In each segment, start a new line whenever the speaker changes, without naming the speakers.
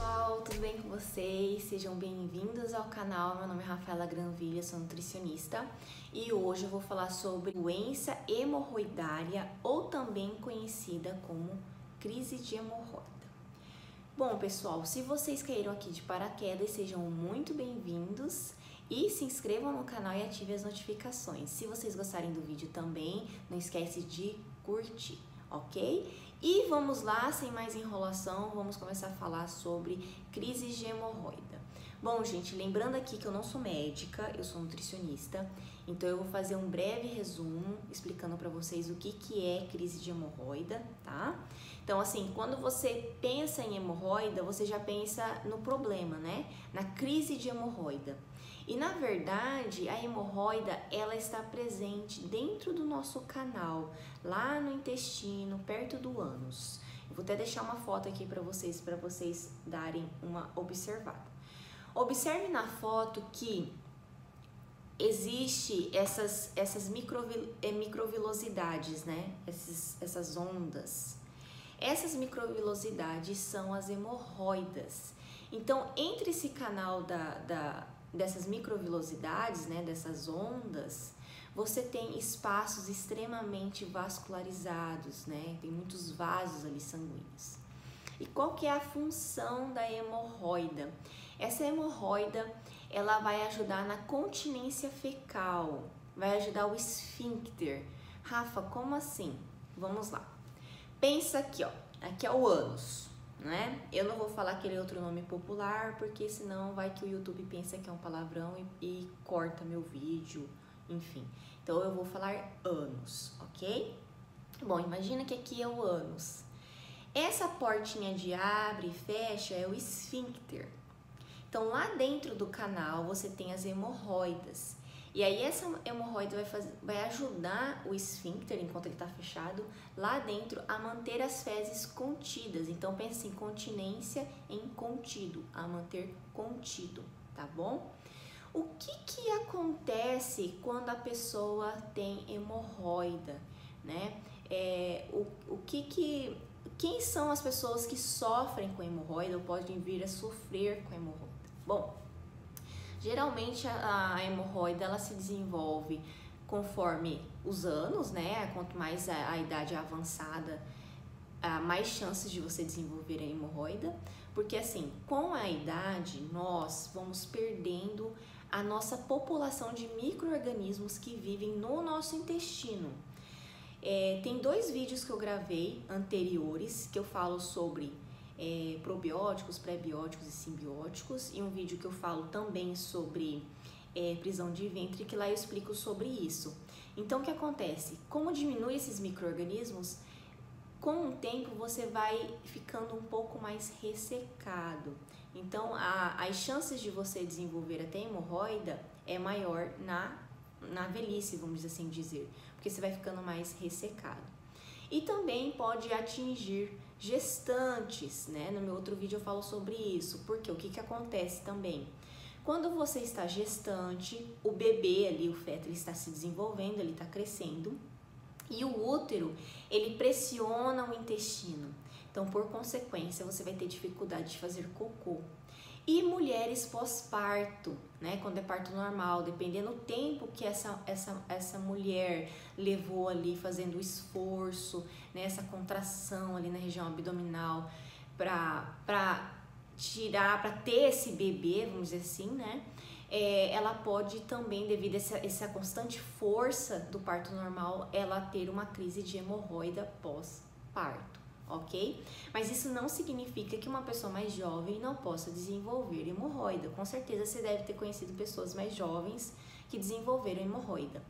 pessoal, tudo bem com vocês? Sejam bem-vindos ao canal. Meu nome é Rafaela Granville, sou nutricionista e hoje eu vou falar sobre doença hemorroidária ou também conhecida como crise de hemorroida. Bom, pessoal, se vocês caíram aqui de paraquedas, sejam muito bem-vindos e se inscrevam no canal e ativem as notificações. Se vocês gostarem do vídeo também, não esquece de curtir, ok? E vamos lá, sem mais enrolação, vamos começar a falar sobre crise de hemorroida. Bom, gente, lembrando aqui que eu não sou médica, eu sou nutricionista, então eu vou fazer um breve resumo explicando para vocês o que é crise de hemorroida, tá? Então, assim, quando você pensa em hemorroida, você já pensa no problema, né? Na crise de hemorroida. E, na verdade, a hemorroida, ela está presente dentro do nosso canal, lá no intestino, perto do ânus. Eu vou até deixar uma foto aqui para vocês darem uma observada. Observe na foto que existe essas microvilosidades, né? Essas ondas. Essas microvilosidades são as hemorroidas. Então, entre esse canal dessas microvilosidades, né, dessas ondas, você tem espaços extremamente vascularizados, né? Tem muitos vasos ali sanguíneos. E qual que é a função da hemorroida? Essa hemorroida, ela vai ajudar na continência fecal, vai ajudar o esfíncter. Rafa, como assim? Vamos lá. Pensa aqui, ó. Aqui é o ânus, né? Eu não vou falar aquele outro nome popular, porque senão vai que o YouTube pensa que é um palavrão e corta meu vídeo, enfim. Então eu vou falar ânus, ok? Bom, imagina que aqui é o ânus. Essa portinha de abre e fecha é o esfíncter. Então lá dentro do canal você tem as hemorroidas. E aí essa hemorroida vai ajudar o esfíncter, enquanto ele está fechado, lá dentro a manter as fezes contidas. Então pensa em continência em contido, a manter contido, tá bom? O que acontece quando a pessoa tem hemorroida, né? Quem são as pessoas que sofrem com hemorroida ou podem vir a sofrer com hemorroida? Bom, geralmente a hemorroida ela se desenvolve conforme os anos, né? Quanto mais a idade é avançada, mais chances de você desenvolver a hemorroida, porque assim, com a idade nós vamos perdendo a nossa população de micro-organismos que vivem no nosso intestino. Tem 2 vídeos que eu gravei anteriores que eu falo sobre probióticos, pré-bióticos e simbióticos, e um vídeo que eu falo também sobre prisão de ventre, que lá eu explico sobre isso. Então, o que acontece? Como diminui esses micro-organismos, com o tempo você vai ficando um pouco mais ressecado. Então, as chances de você desenvolver até hemorroida é maior na velhice, vamos assim dizer, porque você vai ficando mais ressecado. E também pode atingir gestantes, né? No meu outro vídeo eu falo sobre isso, porque o que acontece também? Quando você está gestante, o bebê ali, o feto, ele está se desenvolvendo, ele está crescendo, e o útero, ele pressiona o intestino. Então, por consequência, você vai ter dificuldade de fazer cocô. E mulheres pós-parto, né? Quando é parto normal, dependendo do tempo que essa mulher levou ali fazendo o esforço, né? Essa contração ali na região abdominal para ter esse bebê, vamos dizer assim, né? Ela pode também, devido a essa constante força do parto normal, ela ter uma crise de hemorroida pós-parto. Ok? Mas isso não significa que uma pessoa mais jovem não possa desenvolver hemorroida. Com certeza você deve ter conhecido pessoas mais jovens que desenvolveram hemorroida.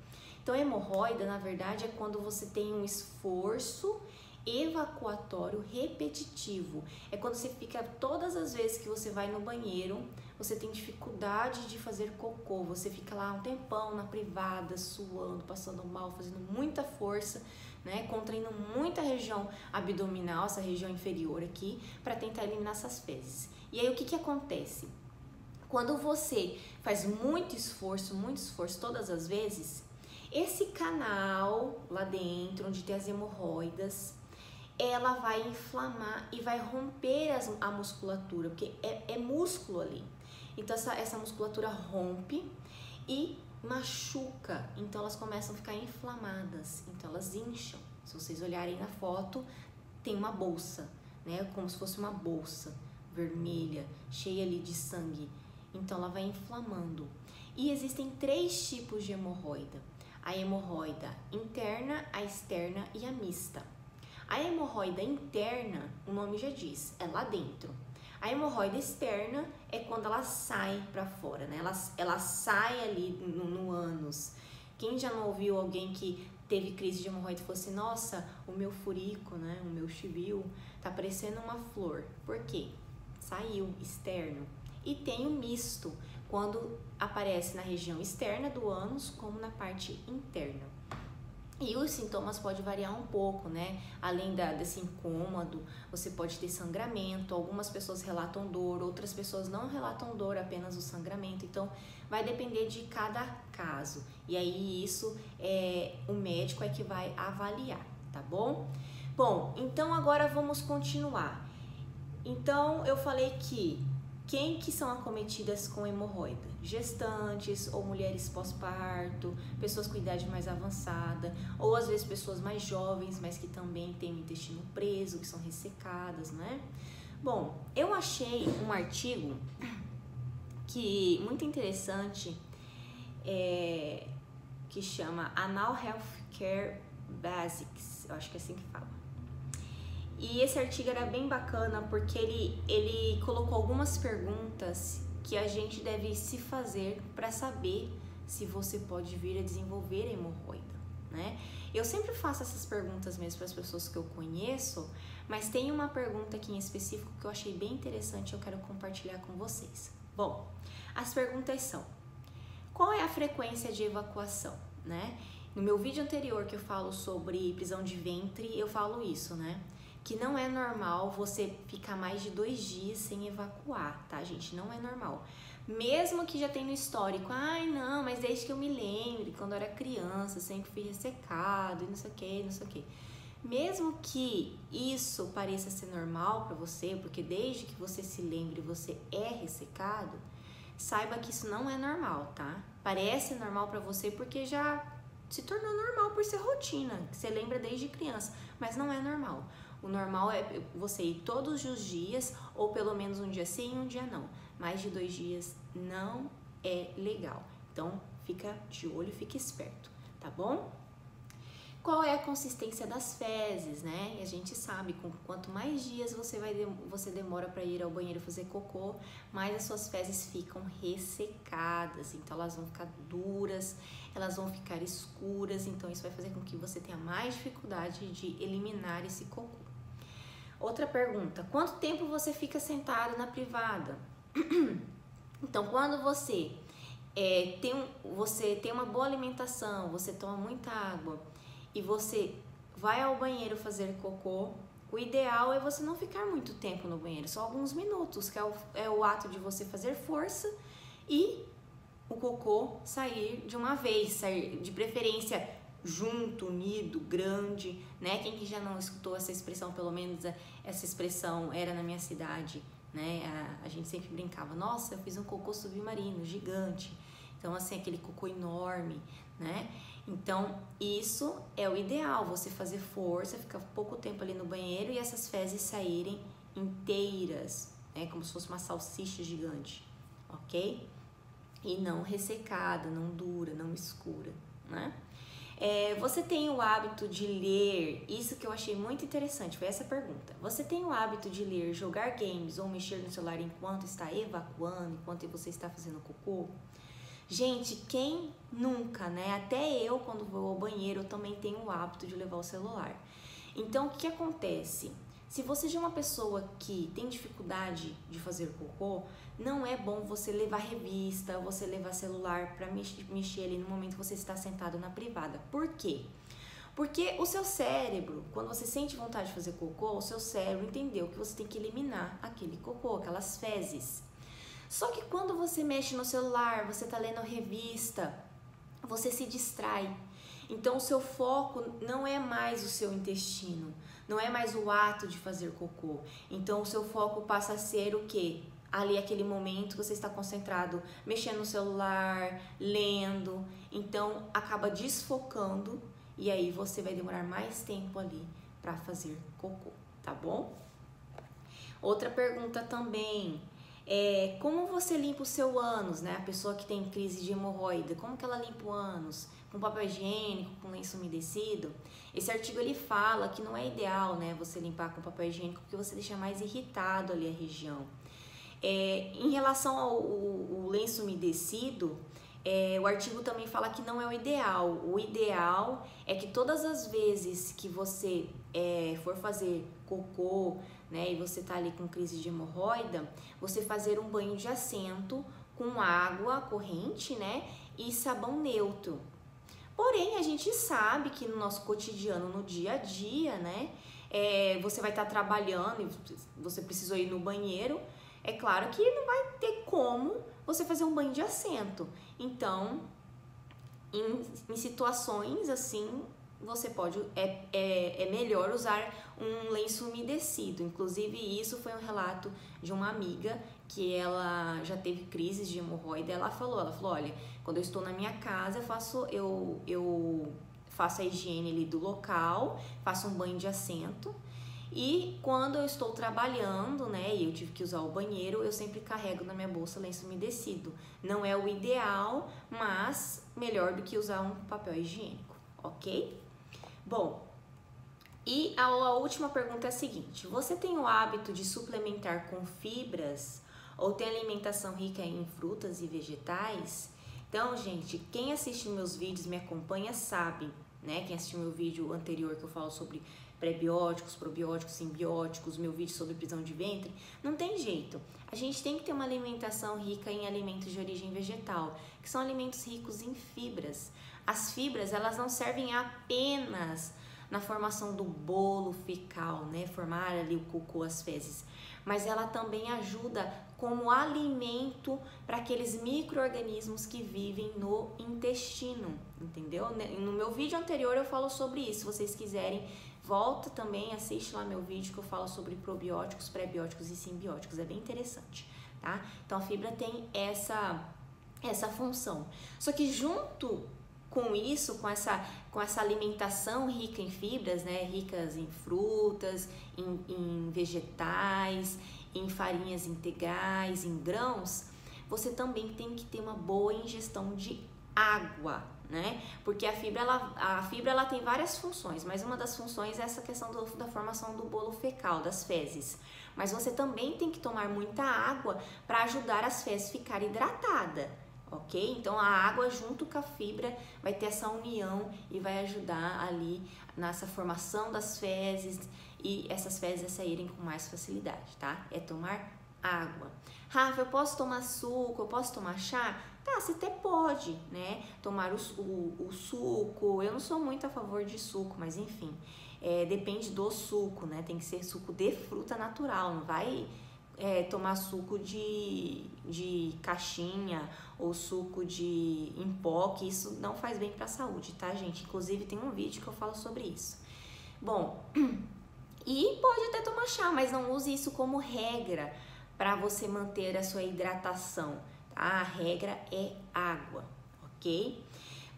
Então, hemorroida, na verdade, é quando você tem um esforço evacuatório repetitivo. É quando você fica, todas as vezes que você vai no banheiro, você tem dificuldade de fazer cocô, você fica lá um tempão na privada, suando, passando mal, fazendo muita força, né, contraindo muita região abdominal, essa região inferior aqui, para tentar eliminar essas fezes. E aí o que acontece? Quando você faz muito esforço todas as vezes, esse canal lá dentro, onde tem as hemorroidas, ela vai inflamar e vai romper a musculatura, porque é músculo ali. Então essa musculatura rompe e machuca, então elas começam a ficar inflamadas, então elas incham. Se vocês olharem na foto, tem uma bolsa, né? Como se fosse uma bolsa vermelha, cheia ali de sangue. Então ela vai inflamando. E existem 3 tipos de hemorroida: a hemorroida interna, a externa e a mista. A hemorroida interna, o nome já diz, é lá dentro. A hemorroida externa é quando ela sai para fora, né? Ela sai ali no ânus. Quem já não ouviu alguém que teve crise de hemorroida e falou assim: nossa, o meu furico, né? O meu chibio tá parecendo uma flor. Por quê? Saiu, externo. E tem o misto, quando aparece na região externa do ânus, como na parte interna. E os sintomas podem variar um pouco, né? Além desse incômodo, você pode ter sangramento. Algumas pessoas relatam dor, outras pessoas não relatam dor, apenas o sangramento. Então, vai depender de cada caso. E aí, isso o médico é que vai avaliar, tá bom? Bom, então agora vamos continuar. Então, eu falei que quem que são acometidas com hemorroida? Gestantes ou mulheres pós-parto, pessoas com idade mais avançada, ou às vezes pessoas mais jovens, mas que também têm o intestino preso, que são ressecadas, né? Bom, eu achei um artigo muito interessante, que chama Anal Healthcare Basics, eu acho que é assim que fala. E esse artigo era bem bacana porque ele colocou algumas perguntas que a gente deve se fazer para saber se você pode vir a desenvolver hemorroida, né? Eu sempre faço essas perguntas mesmo para as pessoas que eu conheço, mas tem uma pergunta aqui em específico que eu achei bem interessante e eu quero compartilhar com vocês. Bom, as perguntas são: qual é a frequência de evacuação, né? No meu vídeo anterior que eu falo sobre prisão de ventre, eu falo isso, né? Que não é normal você ficar mais de 2 dias sem evacuar, tá, gente? Não é normal. Mesmo que já tenha no histórico, ai não, mas desde que eu me lembre, quando eu era criança, sempre fui ressecado e não sei o que, não sei o que. Mesmo que isso pareça ser normal pra você, porque desde que você se lembre você é ressecado, saiba que isso não é normal, tá? Parece normal pra você porque já se tornou normal por ser rotina, que você lembra desde criança, mas não é normal. O normal é você ir todos os dias, ou pelo menos um dia sim e um dia não. Mais de 2 dias não é legal. Então, fica de olho, fica esperto, tá bom? Qual é a consistência das fezes, né? E a gente sabe, quanto mais dias você demora para ir ao banheiro fazer cocô, mais as suas fezes ficam ressecadas. Então, elas vão ficar duras, elas vão ficar escuras. Então, isso vai fazer com que você tenha mais dificuldade de eliminar esse cocô. Outra pergunta: quanto tempo você fica sentado na privada? Então, quando você tem uma boa alimentação, você toma muita água e você vai ao banheiro fazer cocô, o ideal é você não ficar muito tempo no banheiro, só alguns minutos, que é o ato de você fazer força e o cocô sair de uma vez, sair de preferência junto, unido, grande, né? Quem que já não escutou essa expressão, pelo menos essa expressão era na minha cidade, né? A gente sempre brincava: nossa, eu fiz um cocô submarino, gigante. Então, assim, aquele cocô enorme, né? Então, isso é o ideal, você fazer força, ficar pouco tempo ali no banheiro e essas fezes saírem inteiras, né? Como se fosse uma salsicha gigante, ok? E não ressecada, não dura, não escura, né? Você tem o hábito de ler? Isso que eu achei muito interessante, foi essa pergunta. Você tem o hábito de ler, jogar games ou mexer no celular enquanto está evacuando, enquanto você está fazendo cocô? Gente, quem nunca, né? Até eu, quando vou ao banheiro, eu também tenho o hábito de levar o celular. Então, o que acontece? Se você já é uma pessoa que tem dificuldade de fazer cocô, não é bom você levar revista, você levar celular para mexer ali no momento que você está sentado na privada. Por quê? Porque o seu cérebro, quando você sente vontade de fazer cocô, o seu cérebro entendeu que você tem que eliminar aquele cocô, aquelas fezes. Só que quando você mexe no celular, você está lendo revista, você se distrai. Então o seu foco não é mais o seu intestino, não é mais o ato de fazer cocô. Então o seu foco passa a ser o quê? Ali aquele momento você está concentrado, mexendo no celular, lendo, então acaba desfocando e aí você vai demorar mais tempo ali para fazer cocô, tá bom? Outra pergunta também é como você limpa o seu ânus, né? A pessoa que tem crise de hemorroida, como que ela limpa o ânus? Com papel higiênico, com lenço umedecido? Esse artigo ele fala que não é ideal, né, você limpar com papel higiênico porque você deixa mais irritado ali a região. Em relação ao lenço umedecido, o artigo também fala que não é o ideal. O ideal é que todas as vezes que você for fazer cocô, né, e você tá ali com crise de hemorroida, você fazer um banho de assento com água corrente, né, e sabão neutro. Porém, a gente sabe que no nosso cotidiano, no dia a dia, né, você vai estar trabalhando e você precisou ir no banheiro, é claro que não vai ter como você fazer um banho de assento. Então, em situações assim, você pode, é melhor usar um lenço umedecido. Inclusive, isso foi um relato de uma amiga que ela já teve crises de hemorroida. Ela falou, olha, quando eu estou na minha casa, eu faço a higiene ali do local, faço um banho de assento. E quando eu estou trabalhando, né, e eu tive que usar o banheiro, eu sempre carrego na minha bolsa lenço umedecido. Não é o ideal, mas melhor do que usar um papel higiênico, ok? Bom, e a última pergunta é a seguinte: você tem o hábito de suplementar com fibras ou tem alimentação rica em frutas e vegetais? Então, gente, quem assiste meus vídeos, me acompanha, sabe, né? Quem assistiu meu vídeo anterior que eu falo sobre prebióticos, probióticos, simbióticos, meu vídeo sobre prisão de ventre, não tem jeito. A gente tem que ter uma alimentação rica em alimentos de origem vegetal, que são alimentos ricos em fibras. As fibras, elas não servem apenas na formação do bolo fecal, né, formar ali o cocô, as fezes, mas ela também ajuda como alimento para aqueles micro-organismos que vivem no intestino, entendeu? No meu vídeo anterior eu falo sobre isso, se vocês quiserem, volta também, assiste lá meu vídeo que eu falo sobre probióticos, prebióticos e simbióticos, é bem interessante, tá? Então a fibra tem essa função. Só que junto com isso, com essa alimentação rica em fibras, né, ricas em frutas, em vegetais, em farinhas integrais, em grãos, você também tem que ter uma boa ingestão de água, né? Porque a fibra ela tem várias funções, mas uma das funções é essa questão da formação do bolo fecal, das fezes. Mas você também tem que tomar muita água para ajudar as fezes a ficarem hidratadas, ok? Então a água junto com a fibra vai ter essa união e vai ajudar ali nessa formação das fezes e essas fezes a saírem com mais facilidade, tá? É tomar água. Rafa, eu posso tomar suco, eu posso tomar chá? Tá, você até pode, né? Tomar o suco. Eu não sou muito a favor de suco, mas enfim, depende do suco, né? Tem que ser suco de fruta natural, não vai tomar suco de caixinha ou suco em pó, que isso não faz bem para a saúde, tá, gente? Inclusive tem um vídeo que eu falo sobre isso. Bom, e pode até tomar chá, mas não use isso como regra para você manter a sua hidratação, tá? A regra é água, ok?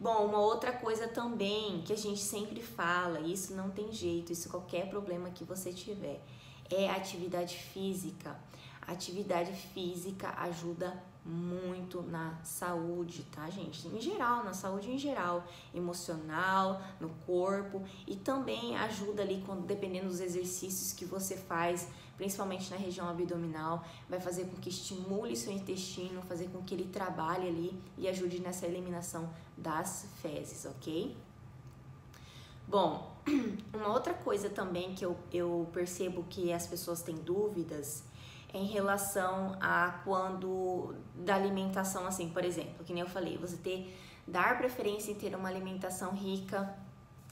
Bom, uma outra coisa também que a gente sempre fala, isso não tem jeito, isso qualquer problema que você tiver, é a atividade física. A atividade física ajuda muito na saúde, tá, gente? Em geral, na saúde em geral, emocional, no corpo, e também ajuda ali, dependendo dos exercícios que você faz, principalmente na região abdominal, vai fazer com que estimule seu intestino, fazer com que ele trabalhe ali e ajude nessa eliminação das fezes, ok? Bom, uma outra coisa também que eu percebo que as pessoas têm dúvidas é em relação a da alimentação, assim, por exemplo, que nem eu falei, dar preferência em ter uma alimentação rica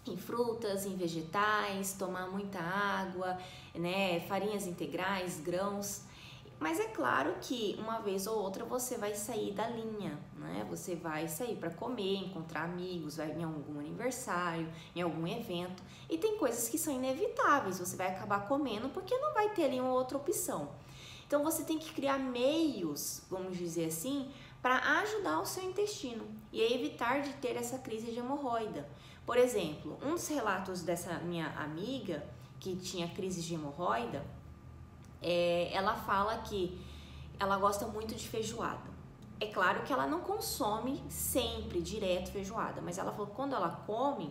em frutas, em vegetais, tomar muita água, né, farinhas integrais, grãos. Mas é claro que uma vez ou outra você vai sair da linha, né? Você vai sair para comer, encontrar amigos, vai em algum aniversário, em algum evento, e tem coisas que são inevitáveis, você vai acabar comendo porque não vai ter ali uma outra opção. Então você tem que criar meios, vamos dizer assim, para ajudar o seu intestino e evitar de ter essa crise de hemorroida. Por exemplo, um dos relatos dessa minha amiga que tinha crise de hemorroida, ela fala que ela gosta muito de feijoada. É claro que ela não consome sempre direto feijoada, mas ela falou que quando ela come,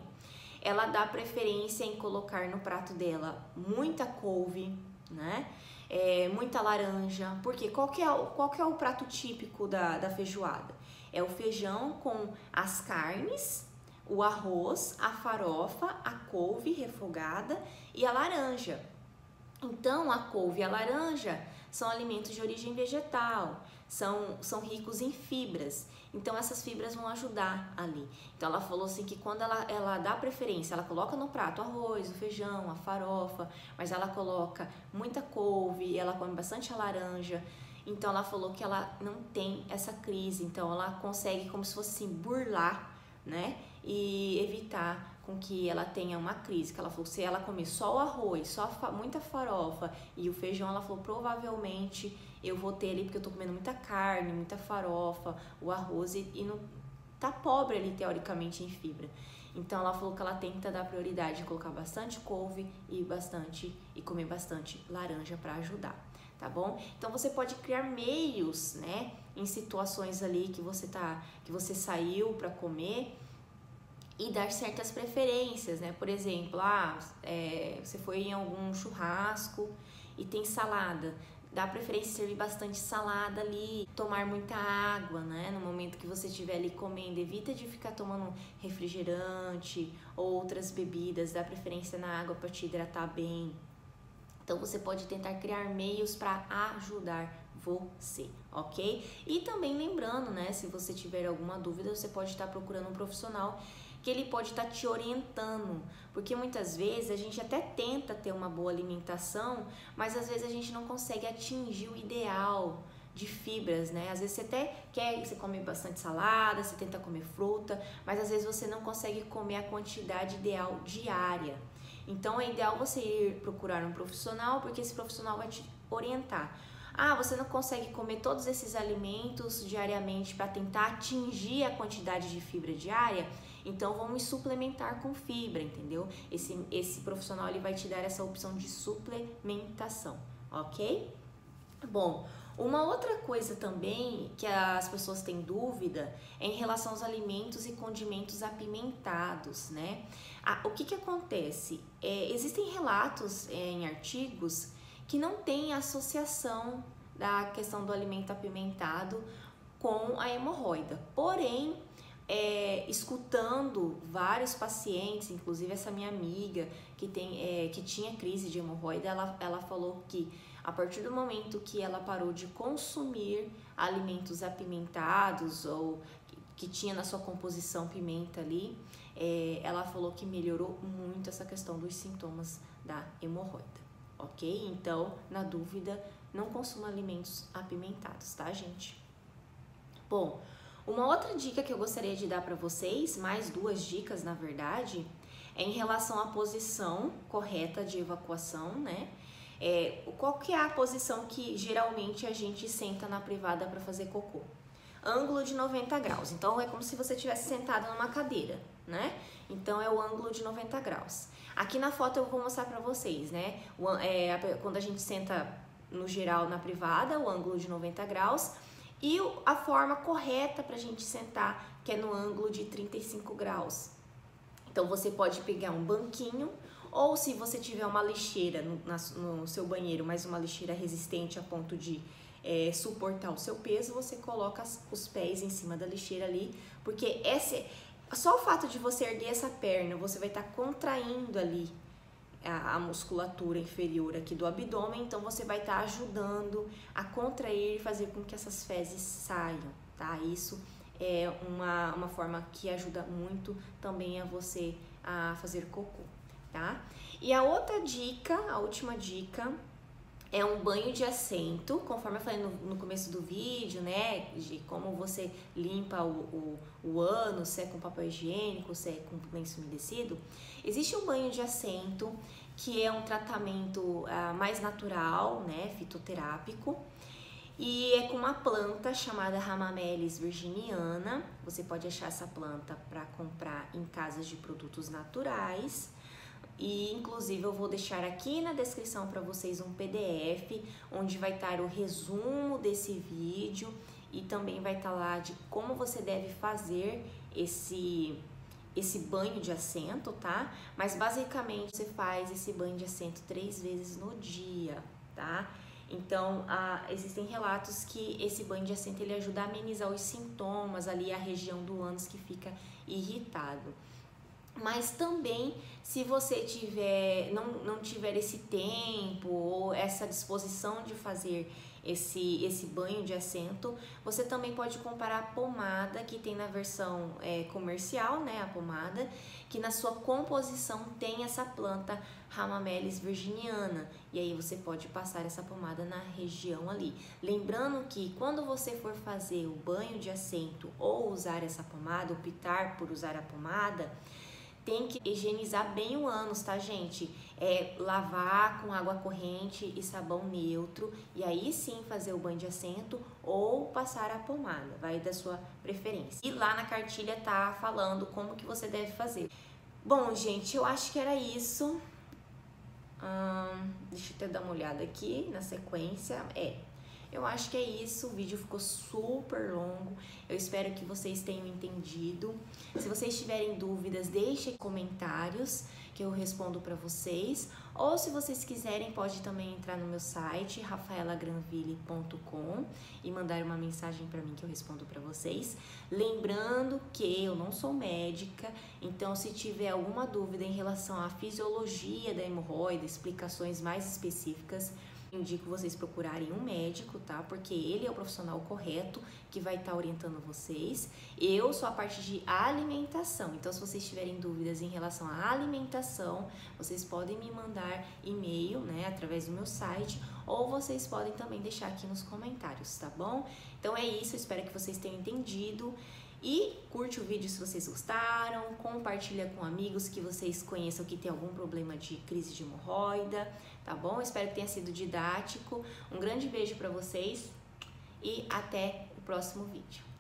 ela dá preferência em colocar no prato dela muita couve, né? Muita laranja, porque qual que é o prato típico da feijoada? É o feijão com as carnes, o arroz, a farofa, a couve refogada e a laranja. Então, a couve e a laranja são alimentos de origem vegetal, são ricos em fibras. Então, essas fibras vão ajudar ali. Então, ela falou assim que quando ela dá preferência, ela coloca no prato o arroz, o feijão, a farofa, mas ela coloca muita couve, ela come bastante a laranja. Então, ela falou que ela não tem essa crise. Então, ela consegue, como se fosse assim, burlar, né? E evitar com que ela tenha uma crise, que ela falou que se ela comer só o arroz, só muita farofa e o feijão, ela falou, provavelmente eu vou ter ali, porque eu tô comendo muita carne, muita farofa, o arroz e não tá pobre ali, teoricamente, em fibra. Então ela falou que ela tenta dar prioridade em colocar bastante couve e comer bastante laranja para ajudar, tá bom? Então você pode criar meios, né, em situações ali que você saiu para comer, e dar certas preferências, né? Por exemplo, você foi em algum churrasco e tem salada. Dá preferência em servir bastante salada ali, tomar muita água, né? No momento que você estiver ali comendo, evita de ficar tomando refrigerante ou outras bebidas, dá preferência na água para te hidratar bem. Então você pode tentar criar meios para ajudar você, ok? E também lembrando, né? Se você tiver alguma dúvida, você pode estar procurando um profissional que ele pode estar te orientando, porque muitas vezes a gente até tenta ter uma boa alimentação, mas às vezes a gente não consegue atingir o ideal de fibras, né? Às vezes você até você come bastante salada, você tenta comer fruta, mas às vezes você não consegue comer a quantidade ideal diária. Então é ideal você ir procurar um profissional, porque esse profissional vai te orientar. Você não consegue comer todos esses alimentos diariamente para tentar atingir a quantidade de fibra diária? Então vamos suplementar com fibra, entendeu? Esse profissional ele vai te dar essa opção de suplementação, ok? Bom, uma outra coisa também que as pessoas têm dúvida é em relação aos alimentos e condimentos apimentados, né? O que acontece? Existem relatos em artigos que não tem associação da questão do alimento apimentado com a hemorroida. Porém, escutando vários pacientes, inclusive essa minha amiga que tinha crise de hemorroida, ela falou que a partir do momento que ela parou de consumir alimentos apimentados ou que tinha na sua composição pimenta ali, ela falou que melhorou muito essa questão dos sintomas da hemorroida. Ok? Então, na dúvida, não consuma alimentos apimentados, tá, gente? Bom, uma outra dica que eu gostaria de dar para vocês, mais 2 dicas, na verdade, é em relação à posição correta de evacuação, né? Qual que é a posição que geralmente a gente senta na privada para fazer cocô? Ângulo de 90 graus. Então, é como se você estivesse sentado numa cadeira, né? Então, é o ângulo de 90 graus. Aqui na foto eu vou mostrar pra vocês, né? Quando a gente senta no geral na privada, o ângulo de 90 graus e a forma correta pra gente sentar, que é no ângulo de 35 graus. Então você pode pegar um banquinho ou se você tiver uma lixeira no seu banheiro, mas uma lixeira resistente a ponto de suportar o seu peso, você coloca os pés em cima da lixeira ali, porque só o fato de você erguer essa perna, você vai estar contraindo ali a musculatura inferior aqui do abdômen, então você vai estar ajudando a contrair e fazer com que essas fezes saiam, tá? Isso é uma forma que ajuda muito também a você a fazer cocô, tá? E a outra dica, a última dica, É um banho de assento, conforme eu falei no começo do vídeo, né? De como você limpa o ânus, se é com papel higiênico, se é com lenço umedecido. Existe um banho de assento, que é um tratamento mais natural, né? Fitoterápico. E é com uma planta chamada Hamamelis virginiana. Você pode achar essa planta para comprar em casas de produtos naturais. E inclusive eu vou deixar aqui na descrição para vocês um PDF onde vai estar o resumo desse vídeo e também vai estar lá de como você deve fazer esse banho de assento, tá? Mas basicamente você faz esse banho de assento 3 vezes no dia, tá? Então, existem relatos que esse banho de assento ele ajuda a amenizar os sintomas ali, a região do ânus que fica irritado. Mas também, se você não tiver esse tempo ou essa disposição de fazer esse banho de assento, você também pode comprar a pomada que tem na versão comercial, né, a pomada, que na sua composição tem essa planta Hamamelis virginiana, e aí você pode passar essa pomada na região ali. Lembrando que quando você for fazer o banho de assento ou usar essa pomada, optar por usar a pomada, tem que higienizar bem o ânus, tá, gente? Lavar com água corrente e sabão neutro e aí sim fazer o banho de assento ou passar a pomada, vai da sua preferência. E lá na cartilha tá falando como que você deve fazer. Bom, gente, eu acho que era isso. Deixa eu até dar uma olhada aqui na sequência. Eu acho que é isso, o vídeo ficou super longo, eu espero que vocês tenham entendido. Se vocês tiverem dúvidas, deixem comentários que eu respondo para vocês. Ou se vocês quiserem, pode também entrar no meu site, rafaelagranville.com, e mandar uma mensagem para mim que eu respondo para vocês. Lembrando que eu não sou médica, então se tiver alguma dúvida em relação à fisiologia da hemorroida, explicações mais específicas, indico vocês procurarem um médico, tá? Porque ele é o profissional correto que vai estar orientando vocês. Eu sou a parte de alimentação, então se vocês tiverem dúvidas em relação à alimentação, vocês podem me mandar e-mail, né, através do meu site, ou vocês podem também deixar aqui nos comentários, tá bom? Então é isso, eu espero que vocês tenham entendido. E curte o vídeo se vocês gostaram, compartilha com amigos que vocês conheçam que tem algum problema de crise de hemorroida, tá bom? Espero que tenha sido didático. Um grande beijo para vocês e até o próximo vídeo.